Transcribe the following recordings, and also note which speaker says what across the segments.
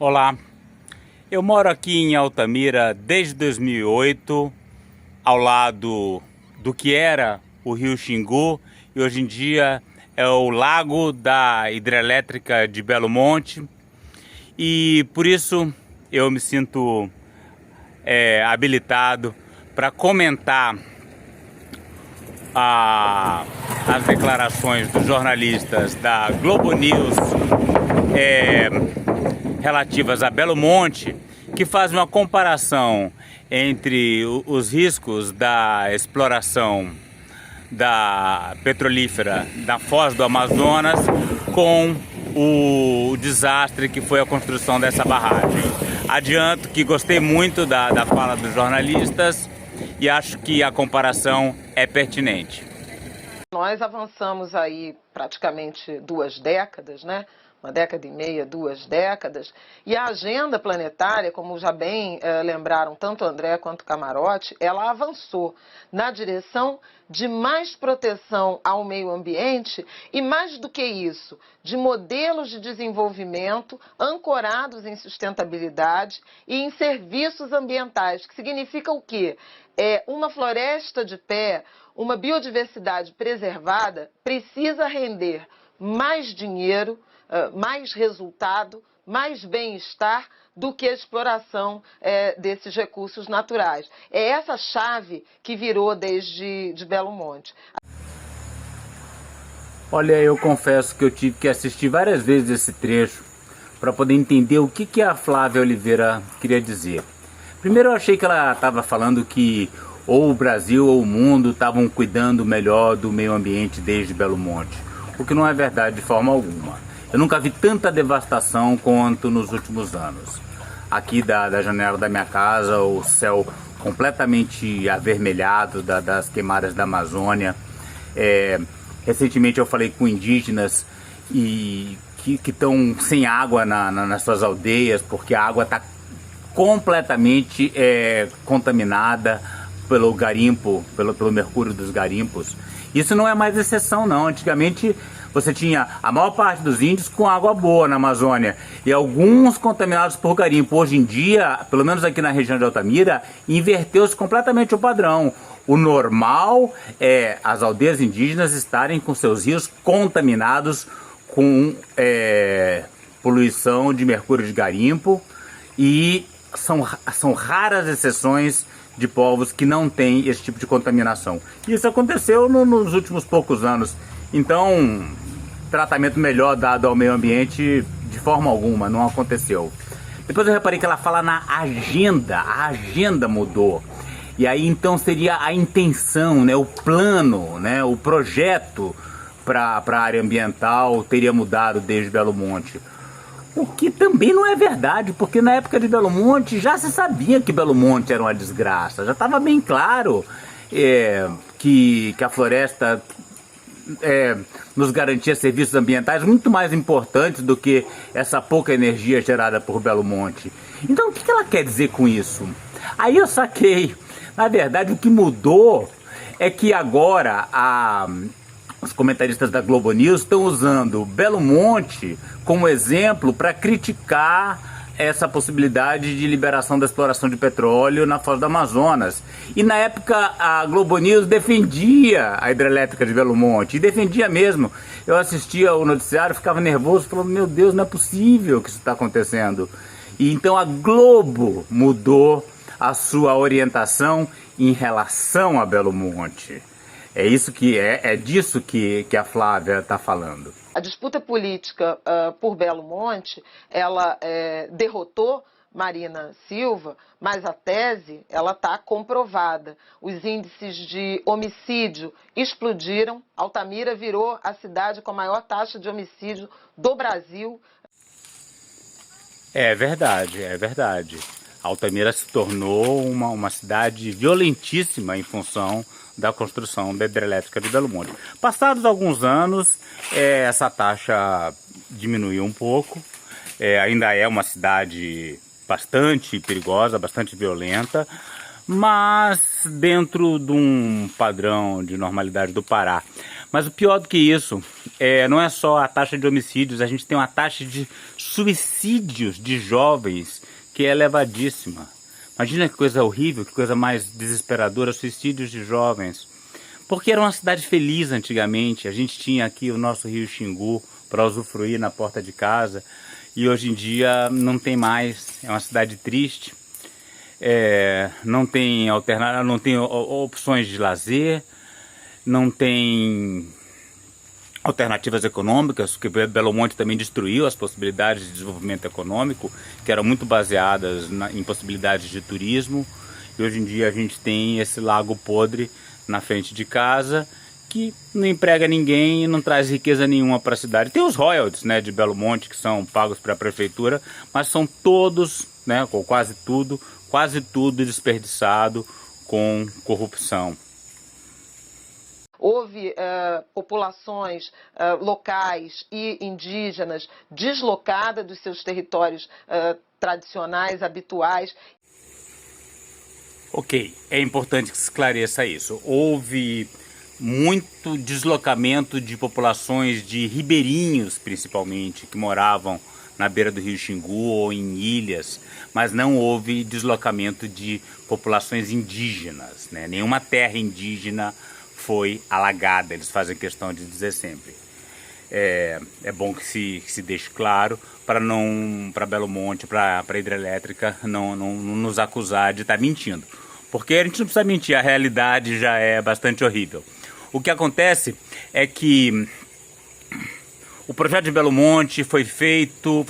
Speaker 1: Olá, eu moro aqui em Altamira desde 2008, ao lado do que era o Rio Xingu e hoje em dia é o lago da hidrelétrica de Belo Monte, e por isso eu me sinto habilitado para comentar as declarações dos jornalistas da Globo News relativas a Belo Monte, que fazem uma comparação entre os riscos da exploração da petrolífera da Foz do Amazonas com o desastre que foi a construção dessa barragem. Adianto que gostei muito da fala dos jornalistas e acho que a comparação é pertinente.
Speaker 2: Nós avançamos aí praticamente 2 décadas, né? 1,5 décadas, 2 décadas, e a agenda planetária, como já bem lembraram tanto André quanto Camarote, ela avançou na direção de mais proteção ao meio ambiente e, mais do que isso, de modelos de desenvolvimento ancorados em sustentabilidade e em serviços ambientais, que significa o quê? Uma floresta de pé, uma biodiversidade preservada precisa render mais dinheiro, mais resultado, mais bem-estar do que a exploração desses recursos naturais. É essa chave que virou desde de Belo Monte.
Speaker 1: Olha, eu confesso que eu tive que assistir várias vezes esse trecho para poder entender o que a Flávia Oliveira queria dizer. Primeiro eu achei que ela estava falando que ou o Brasil ou o mundo estavam cuidando melhor do meio ambiente desde Belo Monte, o que não é verdade de forma alguma. Eu nunca vi tanta devastação quanto nos últimos anos. Aqui da janela da minha casa, o céu completamente avermelhado das queimadas da Amazônia. Recentemente eu falei com indígenas que estão sem água nas suas aldeias, porque a água está completamente contaminada pelo garimpo, pelo mercúrio dos garimpos. Isso não é mais exceção não. Antigamente você tinha a maior parte dos índios com água boa na Amazônia e alguns contaminados por garimpo. Hoje em dia, pelo menos aqui na região de Altamira, inverteu-se completamente o padrão. O normal é as aldeias indígenas estarem com seus rios contaminados com poluição de mercúrio de garimpo, e são raras exceções de povos que não têm esse tipo de contaminação. Isso aconteceu nos últimos poucos anos. Então, tratamento melhor dado ao meio ambiente de forma alguma não aconteceu. Depois eu reparei que ela fala na agenda. A agenda mudou. E aí então seria a intenção, né, o plano, né, o projeto para a área ambiental teria mudado desde Belo Monte. O que também não é verdade, porque na época de Belo Monte já se sabia que Belo Monte era uma desgraça. Já estava bem claro que a floresta nos garantia serviços ambientais muito mais importantes do que essa pouca energia gerada por Belo Monte. Então o que ela quer dizer com isso? Aí eu saquei. Na verdade, o que mudou é que agora os comentaristas da Globo News estão usando Belo Monte como exemplo para criticar essa possibilidade de liberação da exploração de petróleo na Foz do Amazonas. E na época a Globo News defendia a hidrelétrica de Belo Monte, e defendia mesmo. Eu assistia o noticiário, ficava nervoso, falando, meu Deus, não é possível que isso está acontecendo. E então a Globo mudou a sua orientação em relação a Belo Monte. É disso que a Flávia está falando.
Speaker 2: A disputa política por Belo Monte, ela derrotou Marina Silva, mas a tese ela está comprovada. Os índices de homicídio explodiram, Altamira virou a cidade com a maior taxa de homicídio do Brasil.
Speaker 1: É verdade, é verdade. Altamira se tornou uma cidade violentíssima em função da construção da hidrelétrica de Belo Monte. Passados alguns anos, essa taxa diminuiu um pouco. Ainda é uma cidade bastante perigosa, bastante violenta, mas dentro de um padrão de normalidade do Pará. Mas o pior do que isso, não é só a taxa de homicídios, a gente tem uma taxa de suicídios de jovens que é elevadíssima. Imagina que coisa horrível, que coisa mais desesperadora, suicídios de jovens. Porque era uma cidade feliz antigamente, a gente tinha aqui o nosso rio Xingu para usufruir na porta de casa, e hoje em dia não tem mais, é uma cidade triste, não tem opções de lazer, não tem alternativas econômicas, porque Belo Monte também destruiu as possibilidades de desenvolvimento econômico, que eram muito baseadas em possibilidades de turismo, e hoje em dia a gente tem esse lago podre na frente de casa, que não emprega ninguém e não traz riqueza nenhuma para a cidade. Tem os royalties, né, de Belo Monte, que são pagos para a prefeitura, mas são todos, né, ou quase tudo desperdiçado com corrupção.
Speaker 2: Houve populações locais e indígenas deslocadas dos seus territórios tradicionais, habituais.
Speaker 1: Ok, é importante que se esclareça isso. Houve muito deslocamento de populações de ribeirinhos, principalmente, que moravam na beira do rio Xingu ou em ilhas, mas não houve deslocamento de populações indígenas, né? Nenhuma terra indígena foi alagada, eles fazem questão de dizer sempre. É bom que se deixe claro para Belo Monte, para a hidrelétrica não nos acusar de estar mentindo. Porque a gente não precisa mentir, a realidade já é bastante horrível. O que acontece é que o projeto de Belo Monte foi feito,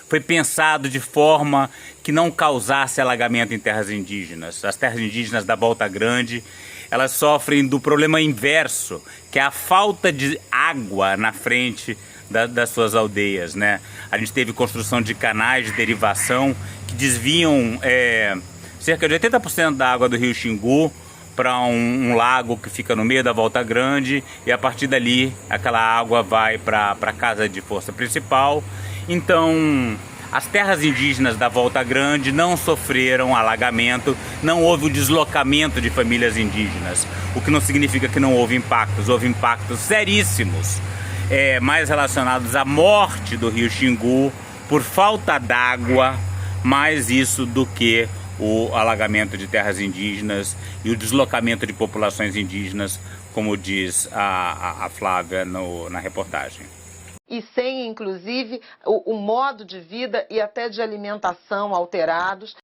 Speaker 1: foi pensado de forma que não causasse alagamento em terras indígenas. As terras indígenas da Volta Grande, elas sofrem do problema inverso, que é a falta de água na frente das suas aldeias, né? A gente teve construção de canais de derivação que desviam cerca de 80% da água do rio Xingu para um lago que fica no meio da Volta Grande, e a partir dali aquela água vai para a casa de força principal. Então as terras indígenas da Volta Grande não sofreram alagamento, não houve o deslocamento de famílias indígenas, o que não significa que não houve impactos seríssimos, mais relacionados à morte do rio Xingu por falta d'água, mais isso do que o alagamento de terras indígenas e o deslocamento de populações indígenas, como diz a Flávia na reportagem.
Speaker 2: E sem, inclusive, o modo de vida e até de alimentação alterados.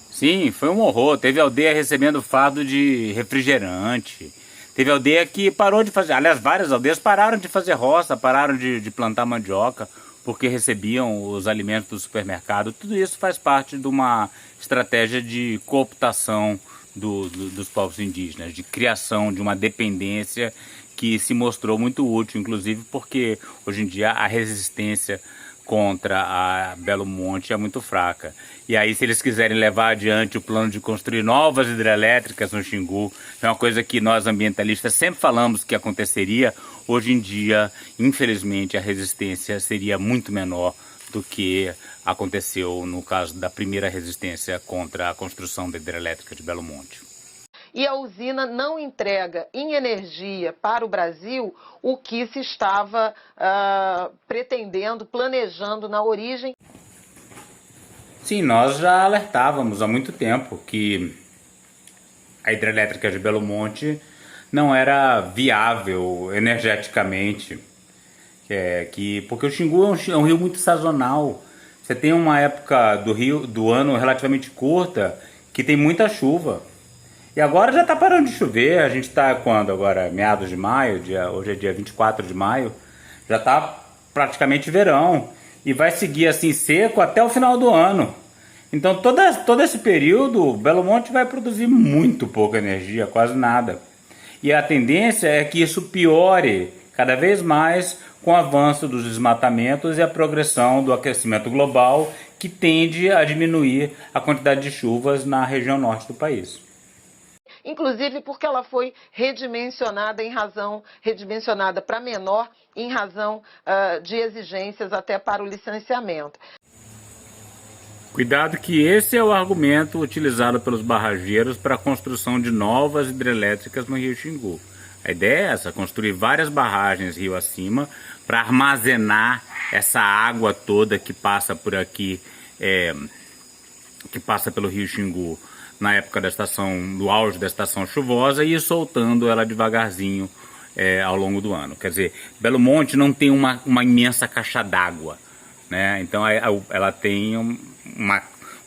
Speaker 1: Sim, foi um horror. Teve aldeia recebendo fardo de refrigerante. Teve aldeia que parou de fazer... Aliás, várias aldeias pararam de fazer roça, pararam de plantar mandioca, porque recebiam os alimentos do supermercado. Tudo isso faz parte de uma estratégia de cooptação dos povos indígenas, de criação de uma dependência que se mostrou muito útil, inclusive porque hoje em dia a resistência contra a Belo Monte é muito fraca. E aí, se eles quiserem levar adiante o plano de construir novas hidrelétricas no Xingu, é uma coisa que nós ambientalistas sempre falamos que aconteceria, hoje em dia, infelizmente, a resistência seria muito menor do que aconteceu no caso da primeira resistência contra a construção da hidrelétrica de Belo Monte.
Speaker 2: E a usina não entrega em energia para o Brasil o que se estava pretendendo, planejando na origem.
Speaker 1: Sim, nós já alertávamos há muito tempo que a hidrelétrica de Belo Monte não era viável energeticamente, porque o Xingu é um rio muito sazonal. Você tem uma época do ano relativamente curta que tem muita chuva. E agora já está parando de chover, a gente está quando agora? Meados de maio, hoje é dia 24 de maio, já está praticamente verão. E vai seguir assim seco até o final do ano. Então todo esse período, Belo Monte vai produzir muito pouca energia, quase nada. E a tendência é que isso piore cada vez mais com o avanço dos desmatamentos e a progressão do aquecimento global, que tende a diminuir a quantidade de chuvas na região norte do país.
Speaker 2: Inclusive porque ela foi redimensionada para menor, em razão de exigências até para o licenciamento.
Speaker 1: Cuidado que esse é o argumento utilizado pelos barrageiros para a construção de novas hidrelétricas no rio Xingu. A ideia é essa, construir várias barragens rio acima para armazenar essa água toda que passa por aqui, que passa pelo rio Xingu na época da estação, do auge da estação chuvosa, e ir soltando ela devagarzinho ao longo do ano. Quer dizer, Belo Monte não tem uma imensa caixa d'água, né? Então ela tem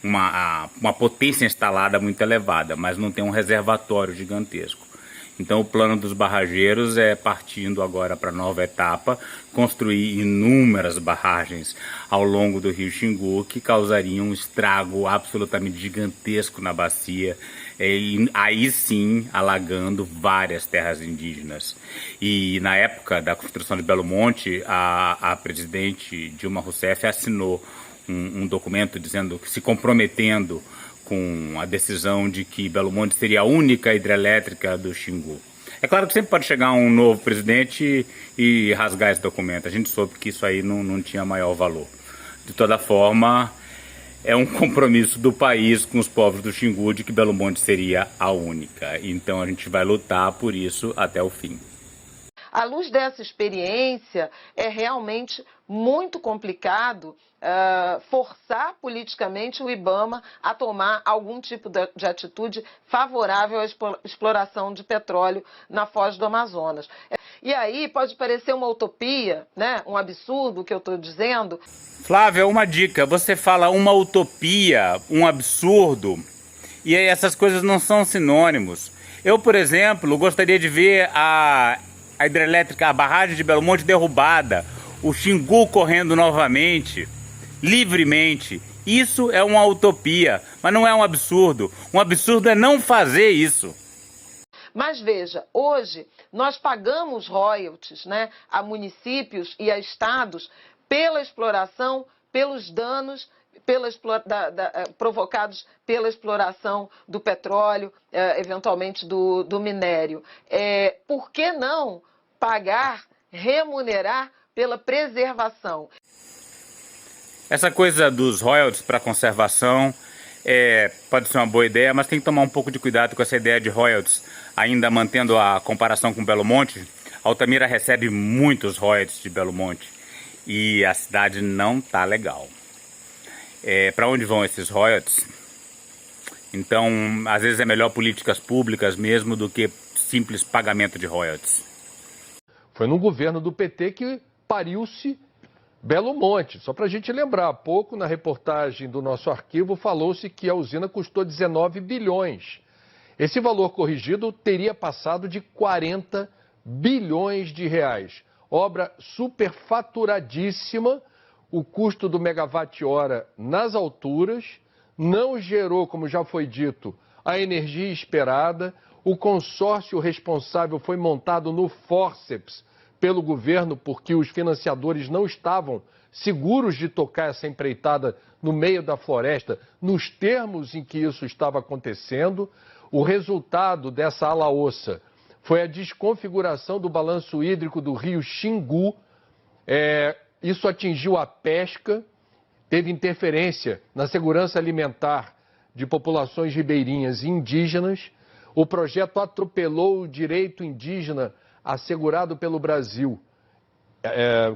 Speaker 1: uma potência instalada muito elevada, mas não tem um reservatório gigantesco. Então o plano dos barrageiros é, partindo agora para a nova etapa, construir inúmeras barragens ao longo do rio Xingu, que causariam um estrago absolutamente gigantesco na bacia, e aí sim alagando várias terras indígenas. E na época da construção de Belo Monte, a presidente Dilma Rousseff assinou um documento dizendo, se comprometendo com a decisão de que Belo Monte seria a única hidrelétrica do Xingu. É claro que sempre pode chegar um novo presidente e rasgar esse documento. A gente soube que isso aí não tinha maior valor. De toda forma, é um compromisso do país com os povos do Xingu de que Belo Monte seria a única. Então a gente vai lutar por isso até o fim.
Speaker 2: À luz dessa experiência, é realmente muito complicado forçar politicamente o IBAMA a tomar algum tipo de atitude favorável à exploração de petróleo na foz do Amazonas. E aí pode parecer uma utopia, né? Um absurdo o que eu estou dizendo.
Speaker 1: Flávia, uma dica, você fala uma utopia, um absurdo, e aí essas coisas não são sinônimos. Eu, por exemplo, gostaria de ver a hidrelétrica, a barragem de Belo Monte derrubada, o Xingu correndo novamente, livremente. Isso é uma utopia, mas não é um absurdo. Um absurdo é não fazer isso.
Speaker 2: Mas veja, hoje nós pagamos royalties, né, a municípios e a estados pela exploração, pelos danos provocados pela exploração do petróleo, eventualmente do minério. Por que não pagar, remunerar pela preservação?
Speaker 1: Essa coisa dos royalties para conservação pode ser uma boa ideia, mas tem que tomar um pouco de cuidado com essa ideia de royalties, ainda mantendo a comparação com Belo Monte. Altamira recebe muitos royalties de Belo Monte e a cidade não tá legal. Para onde vão esses royalties? Então, às vezes é melhor políticas públicas mesmo do que simples pagamento de royalties.
Speaker 3: Foi no governo do PT que pariu-se Belo Monte. Só para a gente lembrar, há pouco na reportagem do nosso arquivo falou-se que a usina custou 19 bilhões. Esse valor corrigido teria passado de 40 bilhões de reais. Obra superfaturadíssima. O custo do megawatt-hora nas alturas, não gerou, como já foi dito, a energia esperada. O consórcio responsável foi montado no fórceps pelo governo, porque os financiadores não estavam seguros de tocar essa empreitada no meio da floresta, nos termos em que isso estava acontecendo. O resultado dessa ala-ossa foi a desconfiguração do balanço hídrico do rio Xingu. Isso atingiu a pesca, teve interferência na segurança alimentar de populações ribeirinhas e indígenas. O projeto atropelou o direito indígena assegurado pelo Brasil,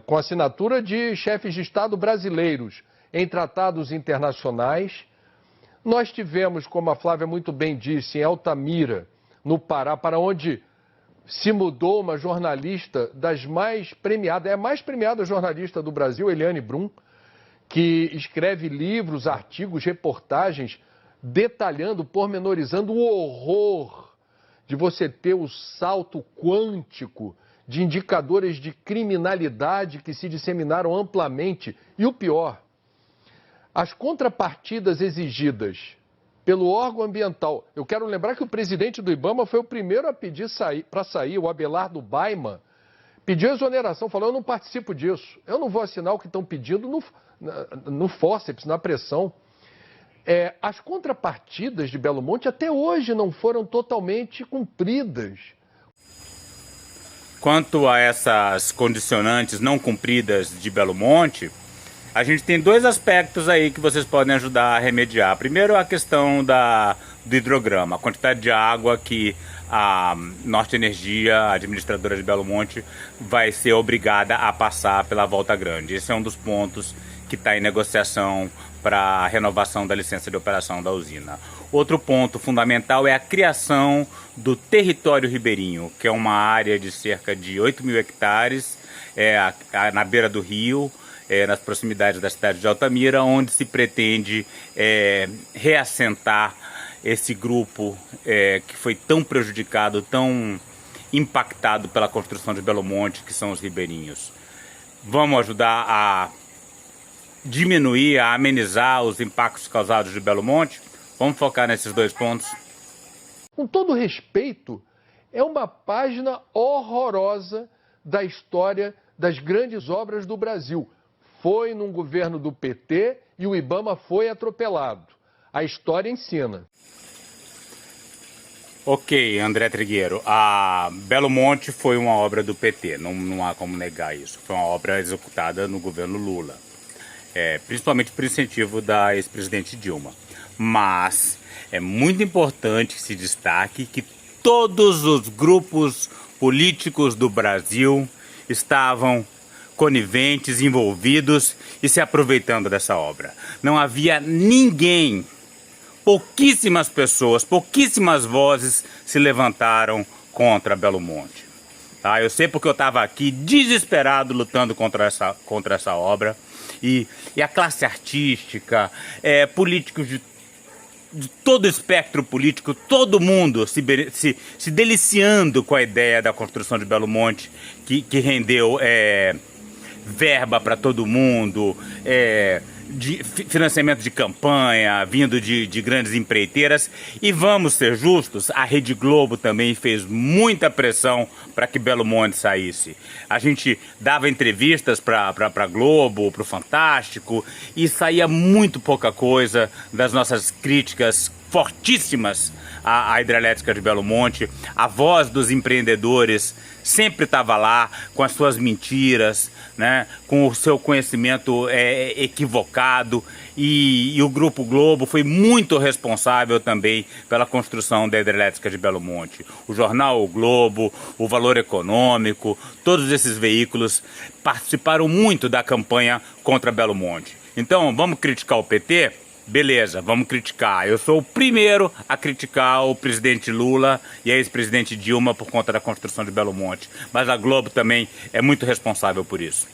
Speaker 3: com assinatura de chefes de Estado brasileiros em tratados internacionais. Nós tivemos, como a Flávia muito bem disse, em Altamira, no Pará, para onde se mudou uma jornalista das mais premiadas, é a mais premiada jornalista do Brasil, Eliane Brum, que escreve livros, artigos, reportagens, detalhando, pormenorizando o horror de você ter o salto quântico de indicadores de criminalidade que se disseminaram amplamente. E o pior, as contrapartidas exigidas pelo órgão ambiental. Eu quero lembrar que o presidente do IBAMA foi o primeiro a pedir para sair, o Abelardo Baima, pediu exoneração, falou: eu não participo disso, eu não vou assinar o que estão pedindo no fórceps, na pressão. As contrapartidas de Belo Monte até hoje não foram totalmente cumpridas.
Speaker 1: Quanto a essas condicionantes não cumpridas de Belo Monte, a gente tem dois aspectos aí que vocês podem ajudar a remediar. Primeiro, a questão do hidrograma, a quantidade de água que a Norte Energia, a administradora de Belo Monte, vai ser obrigada a passar pela Volta Grande. Esse é um dos pontos que está em negociação para a renovação da licença de operação da usina. Outro ponto fundamental é a criação do território ribeirinho, que é uma área de cerca de 8.000 hectares na beira do rio, nas proximidades da cidade de Altamira, onde se pretende reassentar esse grupo que foi tão prejudicado, tão impactado pela construção de Belo Monte, que são os ribeirinhos. Vamos ajudar a diminuir, a amenizar os impactos causados de Belo Monte? Vamos focar nesses dois pontos?
Speaker 3: Com todo respeito, é uma página horrorosa da história das grandes obras do Brasil. Foi num governo do PT e o IBAMA foi atropelado. A história ensina.
Speaker 1: Ok, André Trigueiro, a Belo Monte foi uma obra do PT, não há como negar isso. Foi uma obra executada no governo Lula, principalmente por incentivo da ex-presidente Dilma. Mas é muito importante que se destaque que todos os grupos políticos do Brasil estavam coniventes, envolvidos e se aproveitando dessa obra. Não havia ninguém, pouquíssimas pessoas, pouquíssimas vozes se levantaram contra Belo Monte. Tá? Eu sei porque eu estava aqui desesperado lutando contra essa obra e a classe artística, políticos de todo o espectro político, todo mundo se deliciando com a ideia da construção de Belo Monte, que rendeu verba para todo mundo, de financiamento de campanha, vindo de grandes empreiteiras. E vamos ser justos, a Rede Globo também fez muita pressão para que Belo Monte saísse. A gente dava entrevistas para a Globo, para o Fantástico, e saía muito pouca coisa das nossas críticas fortíssimas à hidrelétrica de Belo Monte. A voz dos empreendedores sempre estava lá com as suas mentiras, né, com o seu conhecimento equivocado, e o Grupo Globo foi muito responsável também pela construção da hidrelétrica de Belo Monte. O jornal O Globo, o Valor Econômico, todos esses veículos participaram muito da campanha contra Belo Monte. Então, vamos criticar o PT? Beleza, vamos criticar. Eu sou o primeiro a criticar o presidente Lula e a ex-presidente Dilma por conta da construção de Belo Monte. Mas a Globo também é muito responsável por isso.